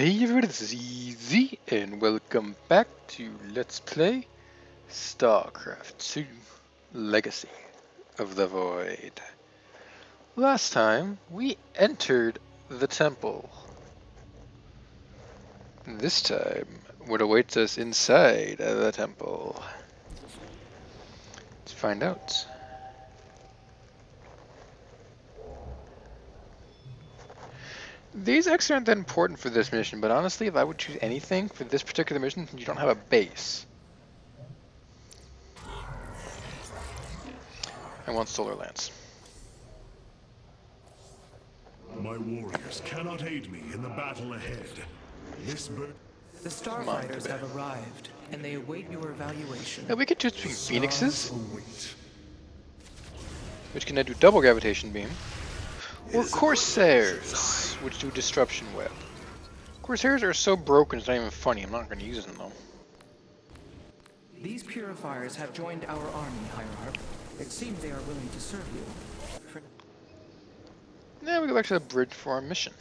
Hey everybody, this is Easy, and welcome back to Let's Play Starcraft 2 Legacy of the Void. Last time, we entered the temple. This time, what awaits us inside the temple? Let's find out. These X aren't that important for this mission, but honestly, if I would choose anything for this particular mission, you don't have a base. I want Solar Lance. My warriors cannot aid me in the battle ahead. This bird... The Starfighters have arrived, and they await your evaluation. Now we could choose between Phoenixes, await. which can now do double gravitation beam, or Corsairs, which do disruption web. Corsairs are so broken it's not even funny. I'm not going to use them though. These purifiers have joined our army, Hierarch. It seems they are willing to serve you. Now we go back to the bridge for our mission.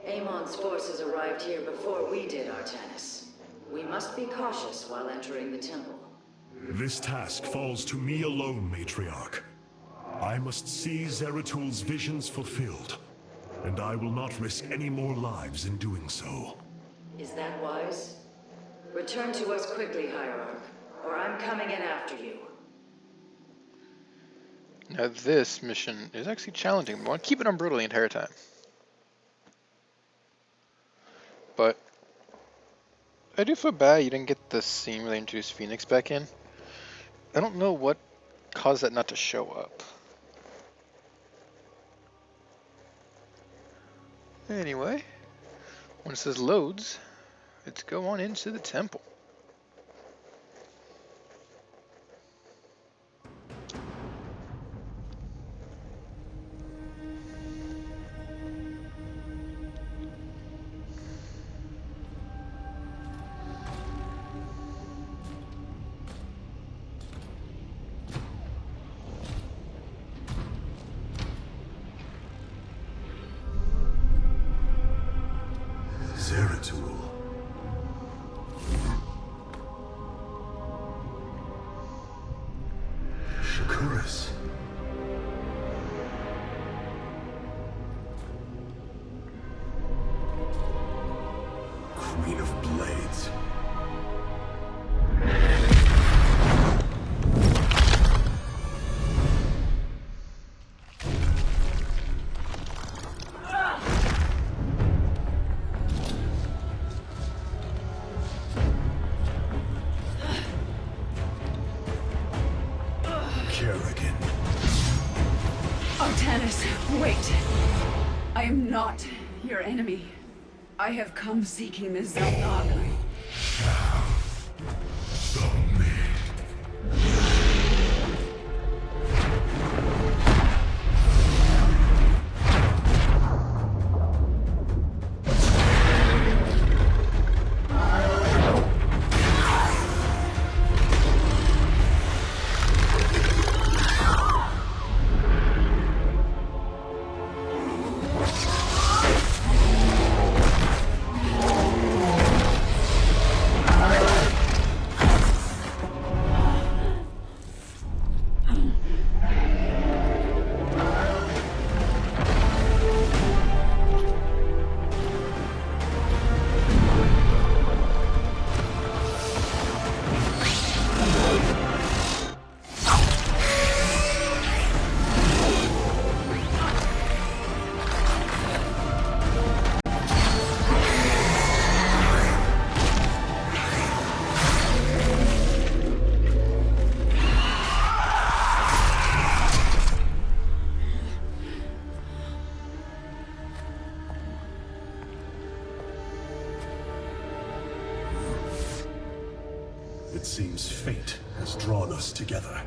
Amon's forces arrived here before we did, Artanis. We must be cautious while entering the temple. This task falls to me alone, Matriarch. I must see Zeratul visions fulfilled, and I will not risk any more lives in doing so. Is that wise? Return to us quickly, Hierarch, or I'm coming in after you. Now this mission is actually challenging. We want to keep it on brutal the entire time. But I do feel bad you didn't get the scene where they introduced Phoenix back in. I don't know what caused that not to show up. Anyway, once this loads, let's go on into the temple. Zeratul. Shakuras. Queen of Blades. Artanis, wait! I am not your enemy. I have come seeking the Zelnag. It seems fate has drawn us together.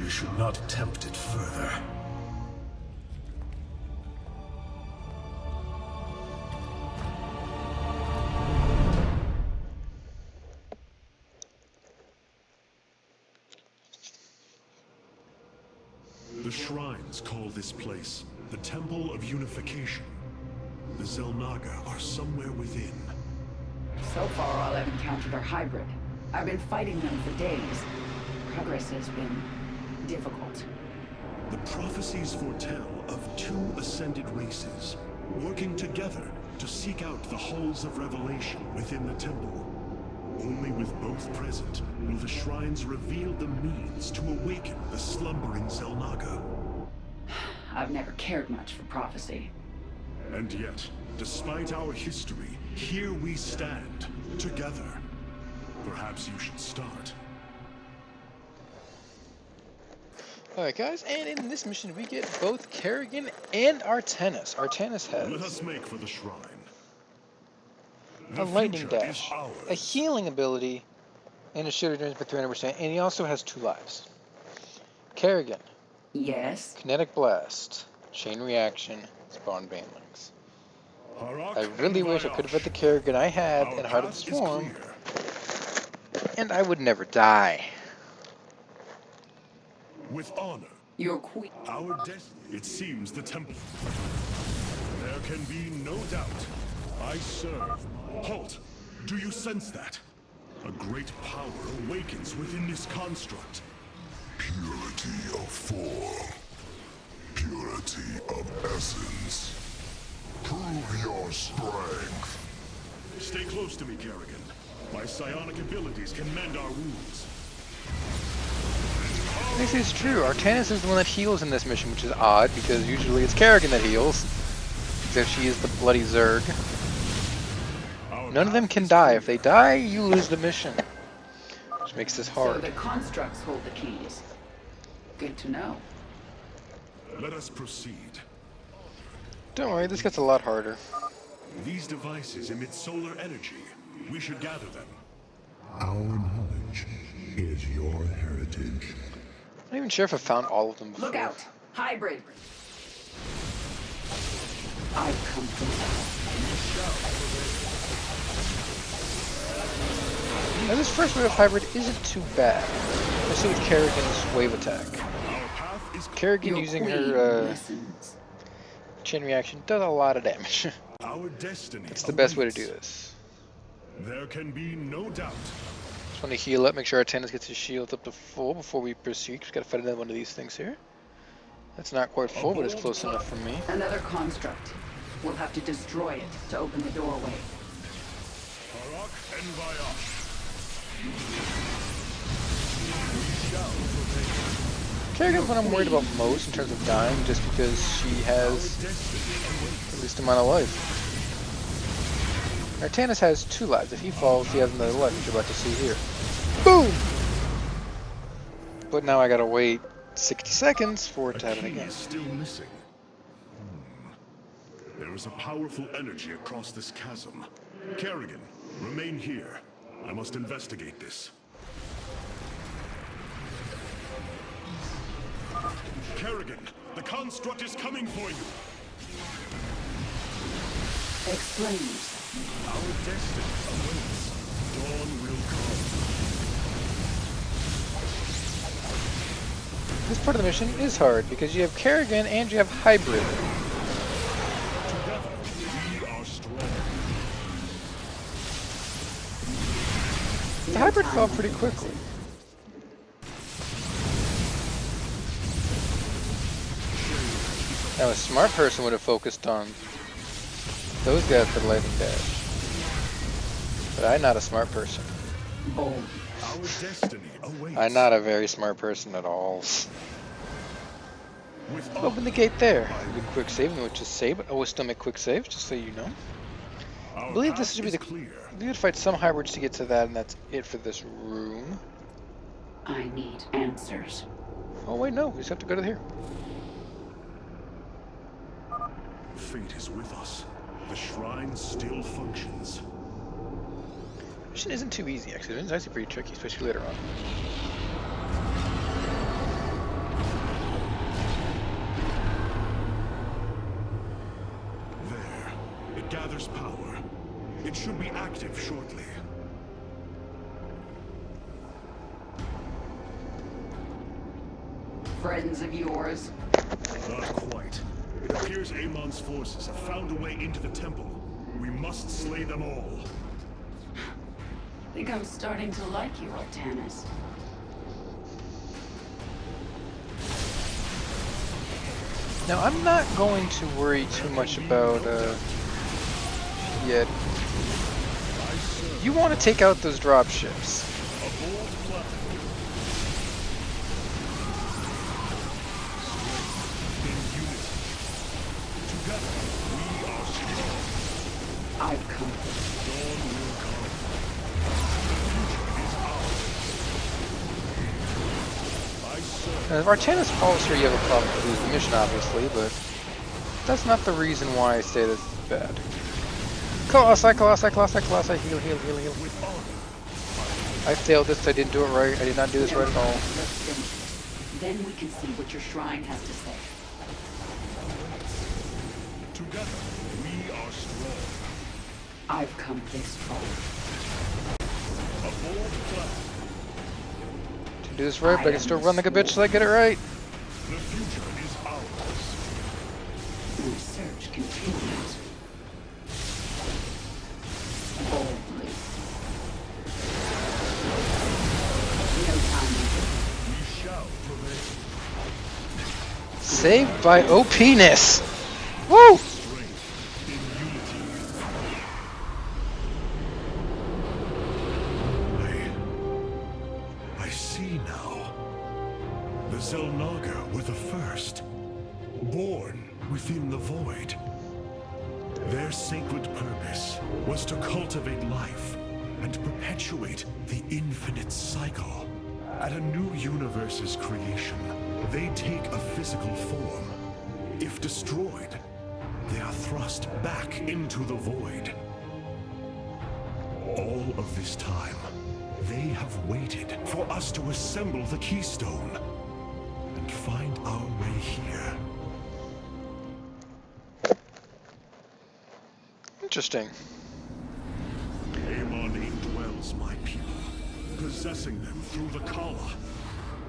We should not attempt it further. The shrines call this place the Temple of Unification. The Xel'Naga are somewhere within. So far, all I've encountered are hybrid. I've been fighting them for days. Progress has been difficult. The prophecies foretell of two ascended races, working together to seek out the halls of revelation within the temple. Only with both present will the shrines reveal the means to awaken the slumbering Xel'Naga. I've never cared much for prophecy. And yet, despite our history, here we stand, together. Perhaps you should start. Alright guys, and in this mission we get both Kerrigan and Artanis. Artanis Let has us make for the shrine. a The lightning future is dash, ours. a healing ability, and a shield returns by 300%, and he also has 2 lives. Kerrigan, Yes? kinetic blast, chain reaction, spawn banelings. Harak I really and wish I could have put Vayash. the Kerrigan I had Our in Heart of the path is Swarm, clear. and I would never die. With honor, Your queen. our destiny. It seems the temple. There can be no doubt. I serve. Halt! Do you sense that? A great power awakens within this construct. Purity of form. Purity of essence. Prove your strength. Stay close to me, Kerrigan. My psionic abilities can mend our wounds. This is true. Artanis is the one that heals in this mission, which is odd, because usually it's Kerrigan that heals. Except she is the bloody Zerg. Our None of them path can is die. clear. If they die, you lose the mission. Which makes this So hard. the constructs hold the keys. Good to know. Let us proceed. Don't worry, this gets a lot harder. These devices emit solar energy. We should gather them. Our knowledge is your heritage. I'm not even sure if I found all of them before. Look out! Hybrid! I've come to Now this first wave of hybrid isn't too bad. Especially with Kerrigan's wave attack. Our path is Kerrigan Your using queen her listens. chain reaction does a lot of damage. our destiny. It's the best way to awaits. do this. There can be no doubt. Just want to heal up, make sure Artanis gets his shield up to full before we proceed. Just gotta fight another one of these things here. That's not quite full, but it's close enough for me. Another construct. We'll have to destroy it to open the doorway. Harak and Vayash. Kerrigan's what I'm worried about most in terms of dying, just because she has the least amount of life. Artanis has 2 lives. If he falls, he has another life, which you're about to see here. Boom! But now I gotta wait 60 seconds for it to A happen key again. is still missing. There is a powerful energy across this chasm. Kerrigan, remain here. I must investigate this. Kerrigan, the construct is coming for you. Explain. Our destiny awaits. Dawn will come. This part of the mission is hard because you have Kerrigan and you have hybrid. Together, we are strong. The hybrid fell pretty quickly. Now a smart person would have focused on those guys for the lightning dash. But I'm not a smart person. Bold. Our destiny awaits. I'm not a very smart person at all. With Open the gate there. You quick save, which is save. I always still make quick saves, just so you know. I believe this should be the. clear. We need to fight some hybrids to get to that, and that's it for this room. I need answers. Oh wait, no, we just have to go to here. Fate is with us. The shrine still functions. Mission isn't too easy, actually. It's actually pretty tricky, especially later on. There. It gathers power. It should be active shortly. friends of yours? Not quite. It appears Amon's forces have found a way into the temple. We must slay them all. Think I'm starting to like you, Artanis. Now, I'm not going to worry too much about, yet. You want to take out those drop ships. A bold plan. Strength in unity. Together, we are strong. I've come. Dawn will come. The future is ours. I serve. Now, if Artanis falls here, you have a problem with losing the mission, obviously, but that's not the reason why I say this is bad. Colossi, Colossi, Colossi, Colossi, heal, heal, heal, heal. I failed this, I didn't do it right, I did not do this right at all. Let's finish this. Then we can see what your shrine has to say. Together, we are strong. I've come this far. A bold plan. To do this right, but I can still run like a bitch till I get it right. The future is ours. My search continues. Boldly. No time. We shall prevail. Saved by OP-ness! Woo! Strength in unity. I see now. The Zelnaga were the first, born within the void. Their sacred purpose was to cultivate life and perpetuate the infinite cycle. At a new universe's creation, they take a physical form. If destroyed, they are thrust back into the void. All of this time, they have waited for us to assemble the keystone and find our way here. Interesting. Amon indwells my people, possessing them through the Kala.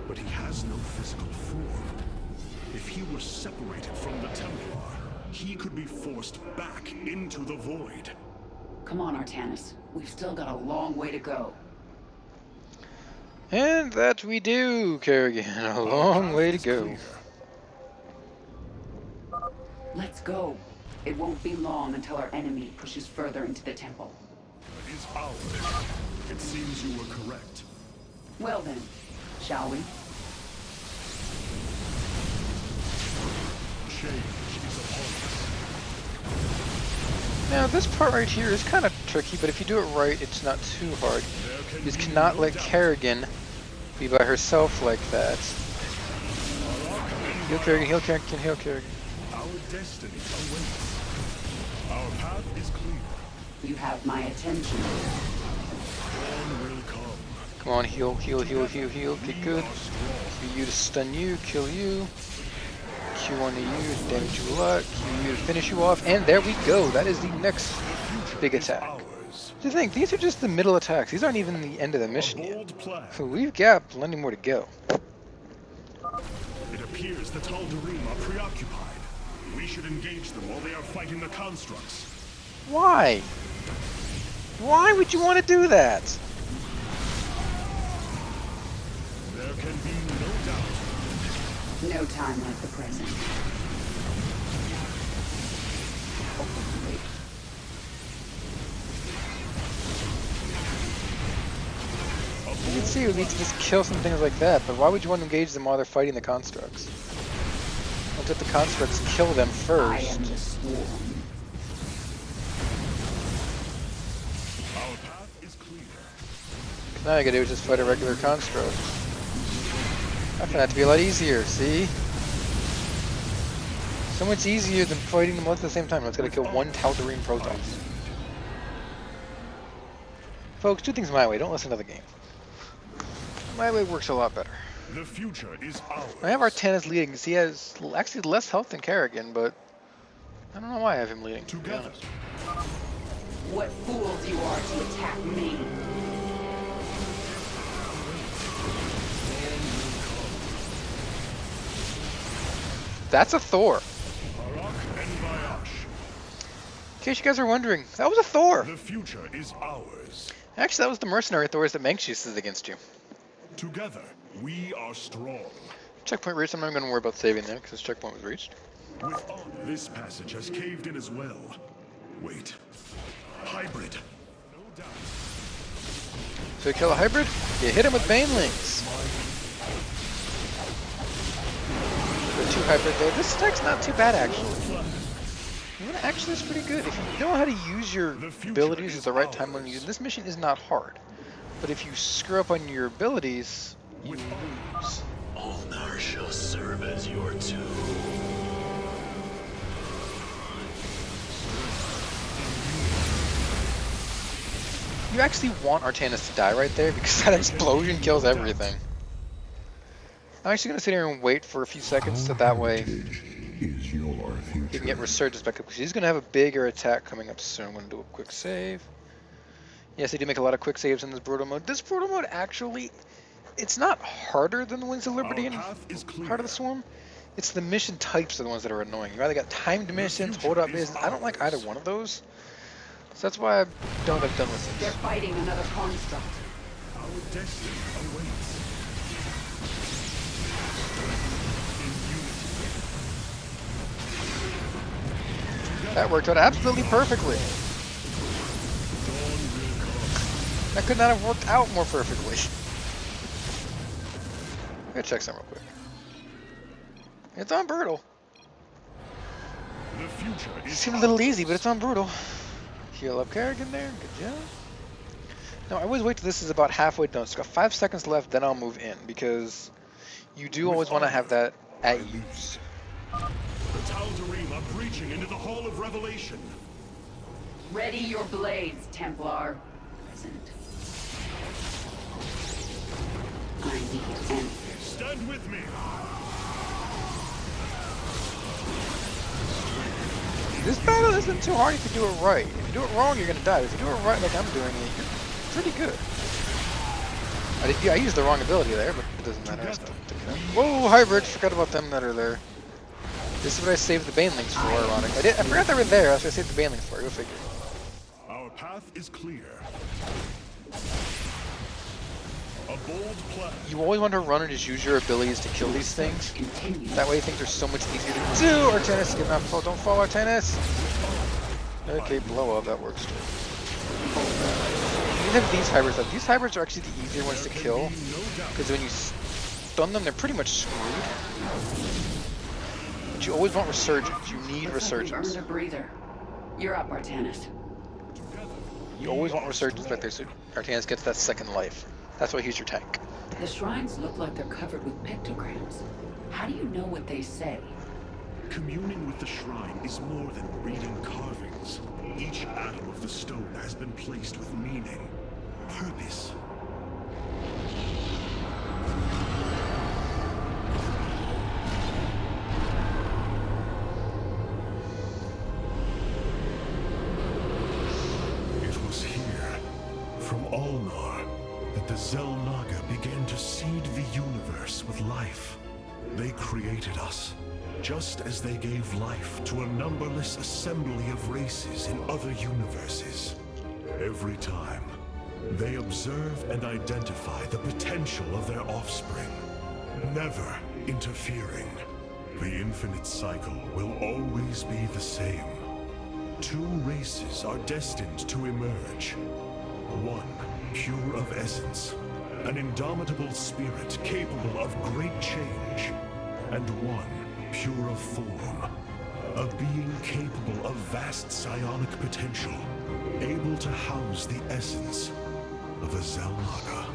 But he has no physical form. If he were separated from the Templar, he could be forced back into the void. Come on, Artanis. We've still got a long way to go. And that we do, Kerrigan. A long way to go. Let's go. It won't be long until our enemy pushes further into the temple. It is ours. It seems you were correct. Well then, shall we? Change is upon us. Now, this part right here is kind of tricky, but if you do it right, it's not too hard. You just cannot let Kerrigan be by herself like that. Heal Kerrigan, heal Kerrigan, heal Kerrigan. Our destiny awaits. Our path is clear. You have my attention. Dawn will come. Come on, heal, heal, heal, heal, heal. Get good. Q you to stun you, kill you. Q1 to you, damage you a lot. Q you to finish you off. And there we go. That is the next big attack. Ours. To think, these are just the middle attacks. These aren't even the end of the mission yet. Bold plan. So we've got plenty more to go. It appears the Tal'Darim are preoccupied. We should engage them while they are fighting the constructs. Why? Why would you want to do that? There can be no doubt. No time like the present. Hopefully. You can see it would be to just kill some things like that, but why would you want to engage them while they're fighting the constructs? Let's let the constructs kill them I first. am the swarm. Our path is clear. Now all you gotta do is just fight a regular construct. I find that to be a lot easier, see? So much easier than fighting them both at the same time. It's gotta kill one Tal'Darim proton. Folks, do things my way, don't listen to the game. My way works a lot better. The future is ours. I have Artanis leading because he has actually less health than Kerrigan, but I don't know why I have him leading, to be Together. honest. What fools you are to attack me. That's a Thor. Arak and Bayash. In case you guys are wondering, that was a Thor. The future is ours. Actually, that was the mercenary Thors that Manx uses against you. Together, we are strong. Checkpoint reached. I'm not going to worry about saving that because this checkpoint was reached. With honor, this passage has caved in as well. Wait. Hybrid. No doubt. So you kill a hybrid, you hit him with banelings. The 2 hybrid there. This attack's not too bad actually. Actually, it's pretty good. If you know how to use your abilities at the right time when you use this mission is not hard. But if you screw up on your abilities, you lose. Ulnar shall serve as your tomb. You actually want Artanis to die right there because that explosion kills everything. I'm actually going to sit here and wait for a few seconds so that way Is your he can get Resurgence back up because he's going to have a bigger attack coming up soon. I'm going to do a quick save. Yes, I do make a lot of quick saves in this brutal mode. This brutal mode actually, it's not harder than the Wings of Liberty and Heart of the Swarm. It's the mission types are the ones that are annoying. You either got timed missions, hold up missions. I don't like either one of those. So that's why I don't have done with They're this. fighting another construct. Our destiny awaits. That worked out absolutely perfectly. That could not have worked out more perfectly. I'm gonna check something real quick. It's on brutal. The future It is seemed a little easy, but it's on brutal. Heal up Kerrigan there. Good job. Now, I always wait till this is about halfway done. So, got 5 seconds left, then I'll move in because you do always want to have that at use. The Tal'Darim are breaching into the Hall of Revelation. Ready your blades, Templar. Present. I need answers. Stand with me. This battle isn't too hard if you do it right. If you do it wrong, you're gonna die. If you do it right, like I'm doing it, you're pretty good. I used the wrong ability there, but it doesn't matter. I still took it out. Whoa, hybrid! Forgot about them that are there. This is what I saved the banelings for, ironic. I forgot they were there. That's what I saved the banelings for. Go figure. Our path is clear. A bold plan. You always want to run and just use your abilities to kill these things. Continue. That way things are so much easier to do. Artanis, get not fall. Don't fall, Artanis. Okay, blow up. That works too. You have these hybrids. These hybrids are actually the easier ones to kill because when you stun them, they're pretty much screwed. But you always want Resurgence. You need Resurgence. Earned a breather. You're up, Artanis. You always want Resurgence back there so Artanis gets that second life. That's why he's your tank. The shrines look like they're covered with pictograms. How do you know what they say? Communing with the shrine is more than reading carvings. Each atom of the stone has been placed with meaning, purpose. It was here, from Ulnar, that the Xel'Naga began to seed the universe with life. They created us, just as they gave life to a numberless assembly of races in other universes. Every time, they observe and identify the potential of their offspring, never interfering. The infinite cycle will always be the same. 2 races are destined to emerge. One, pure of essence, an indomitable spirit capable of great change, and one, pure of form, a being capable of vast psionic potential, able to house the essence of a Xel'Naga.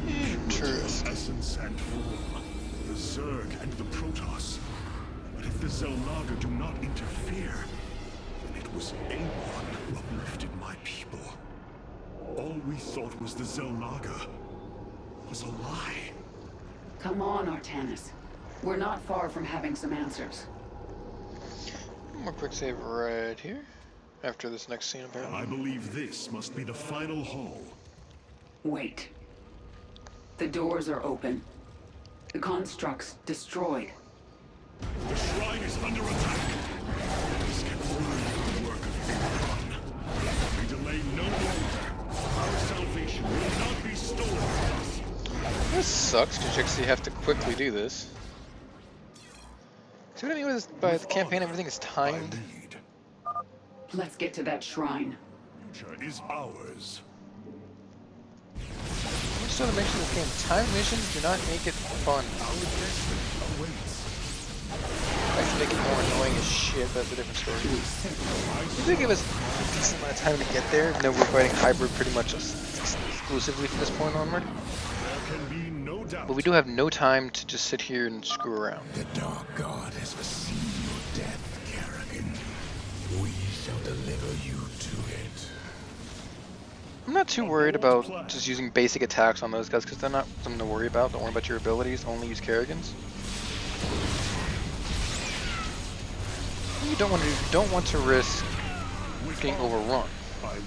Interesting. Essence and form, the Zerg and the Protoss. But if the Xel'Naga do not interfere, then it was Aeon who uplifted my people. All we thought was the Xel'Naga was a lie. Come on, Artanis. We're not far from having some answers. One more quick save right here. After this next scene, apparently. I believe this must be the final hall. Wait. The doors are open. The construct's destroyed. The shrine is under attack. This can only be the work of Ultron. We delay no longer. Our salvation will not be stolen from us. This sucks because you actually have to quickly do this. See what I mean with by the campaign, everything is timed. Lead. Let's get to that shrine. Future is ours. Just want to mention this game, timed missions do not make it fun. Our destiny awaits. Actually make it more annoying as shit, that's a different story. If they give us a decent amount of time to get there, even though we're fighting hybrid pretty much exclusively from this point onward. There can be no doubt. But we do have no time to just sit here and screw around. The Dark God has foreseen your death, Kerrigan. We shall deliver you to it. I'm not too worried about just using basic attacks on those guys because they're not something to worry about. Don't worry about your abilities, only use Kerrigan's. You don't want to risk getting overrun. By lead.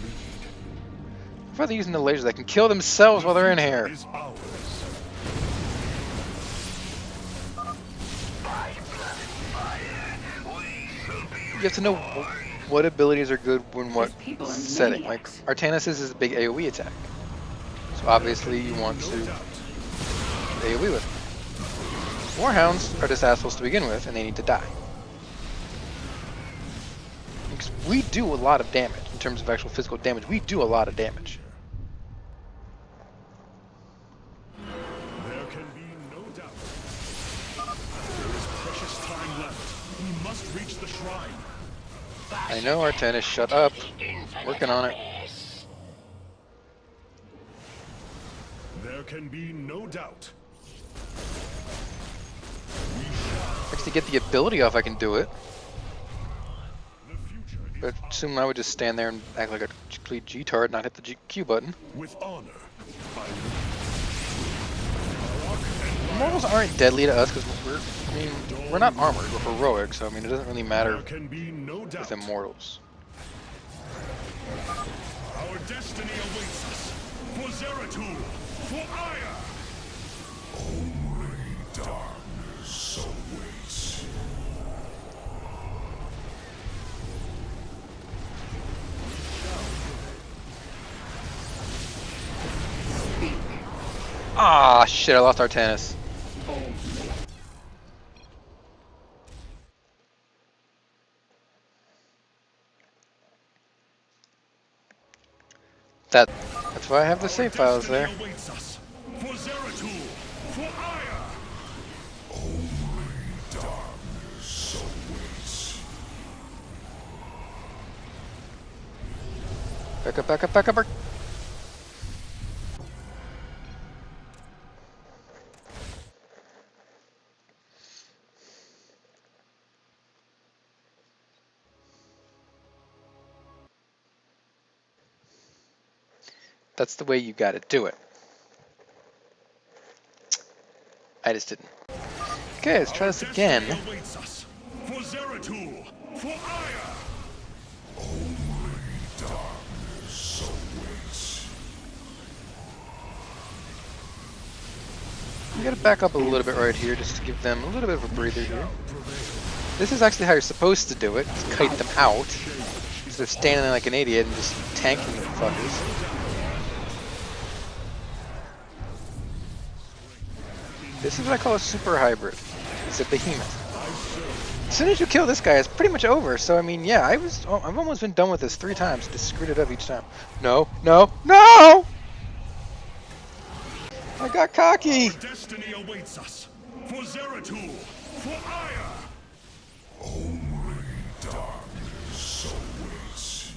I'd rather using the lasers that can kill themselves while they're in here. Is ours. You have to know what abilities are good when what There's people and setting. Like maniacs. Artanis is a big AoE attack, so obviously you want to AoE with it. Warhounds are just assholes to begin with, and they need to die. Because we do a lot of damage in terms of actual physical damage. We do a lot of damage. There can be no doubt. There is precious time left. We must reach the shrine. I know, Artanis, shut up. Working on it. There can be no doubt. Next to get the ability off, I can do it. The future is But soon I would just stand there and act like a complete G-tard and not hit the Q button. with honor. By Mortals aren't deadly to us because we're not armored, we're heroic, so I mean it doesn't really matter there can be no doubt. with immortals. Our destiny awaits us. For Zeratul, for Aya. Only darkness awaits. Ah, shit, I lost Artanis. That's why I have the save files there. Destiny awaits us. For Zeratul, for Aya. Only darkness awaits. Back up, back up, back up. That's the way you gotta do it. I just didn't. Okay, let's try this again. Destiny awaits us. For Zeratul, for Aya. Only darkness awaits. You gotta back up a little bit right here just to give them a little bit of a breather here. This is actually how you're supposed to do it. Just kite them out. Instead of standing there like an idiot and just tanking the fuckers. This is what I call a super hybrid. It's a behemoth. As soon as you kill this guy, it's pretty much over. So I mean, yeah, I've almost been done with this 3 times. Just screwed it up each time. No, no, no! I got cocky. Our destiny awaits us. For Zeratul, for Aya. Only darkness awaits.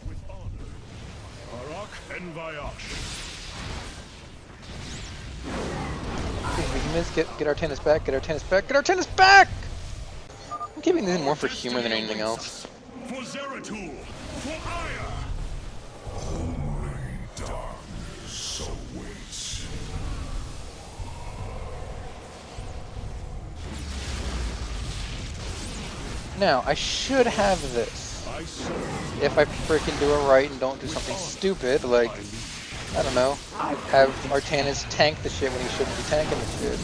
With honor. Arak and Vayash. Behemoths, get Artanis back, get Artanis back, get Artanis back! I'm keeping this in more for humor than anything else. For Zeratul, for Aya. Only darkness awaits. Now, I should have this. I serve If I freaking do it right and don't do something stupid, like, I don't know, have Artanis tank the shit when he shouldn't be tanking the shit.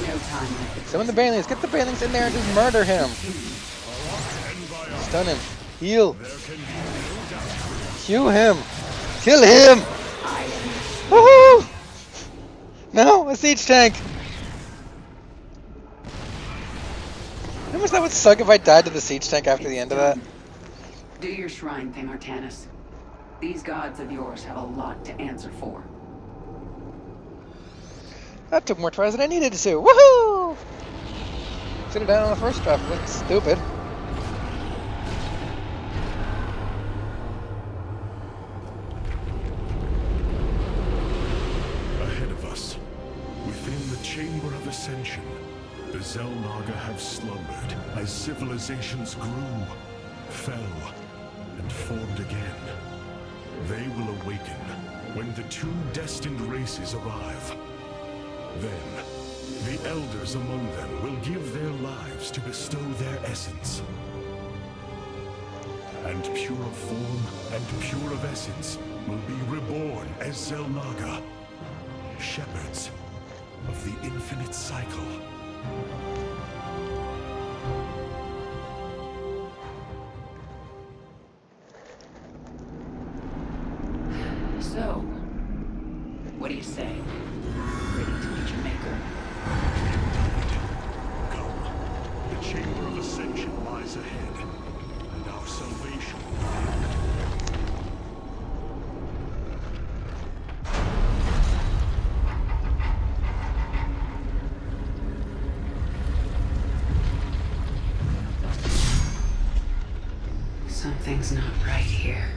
No time like the Summon the Banelings. Get the Banelings in there and just murder him. Stun him. Heal. Heal him. Kill him. Woohoo! No, a siege tank. How much that would suck if I died to the siege tank after the end of that? Do your shrine thing, Artanis. These gods of yours have a lot to answer for. That took more tries than I needed to. Woohoo! Should have done it on the first try. That's stupid. ahead of us. Within the Chamber of Ascension, the Xelnaga have slumbered as civilizations grew, fell, and formed again. They will awaken when the two destined races arrive. Then, the elders among them will give their lives to bestow their essence. And pure of form and pure of essence will be reborn as Xelnaga, shepherds of the infinite cycle. So, what do you say? Ready to meet your maker? Come, the Chamber of Ascension lies ahead, and our salvation. Something's not right here.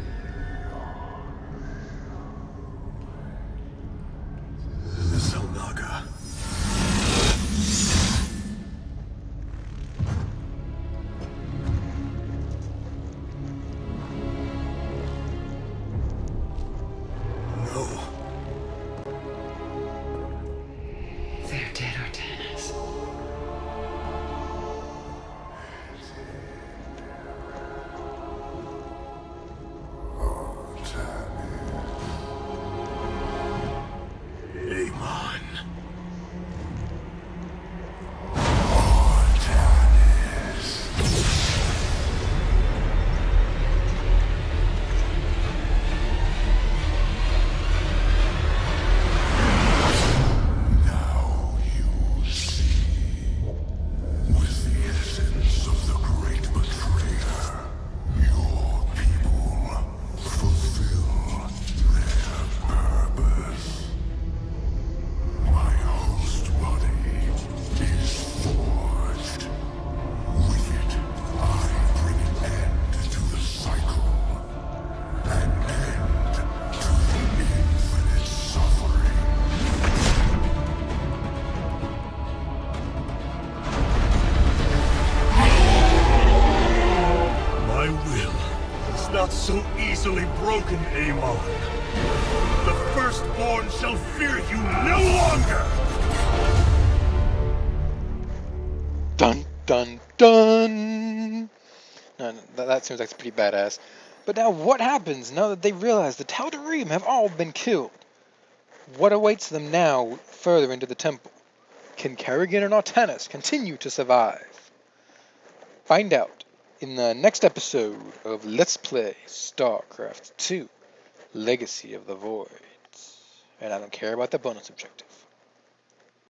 Xelnaga. No. They're dead, Artanis. Amon. Now you see. With the essence of the great betrayer, your people fulfill their purpose. My host body is forged. With it, I bring an end to the cycle. An end to the infinite suffering. My will is not so easily broken, Amon. The firstborn shall fear you no longer! Dun dun dun. No, that seems like it's pretty badass. But now what happens now that they realize the Tal'Darim have all been killed? What awaits them now further into the temple? Can Kerrigan and Artanis continue to survive? Find out in the next episode of Let's Play Starcraft 2 Legacy of the Void. And I don't care about the bonus objective.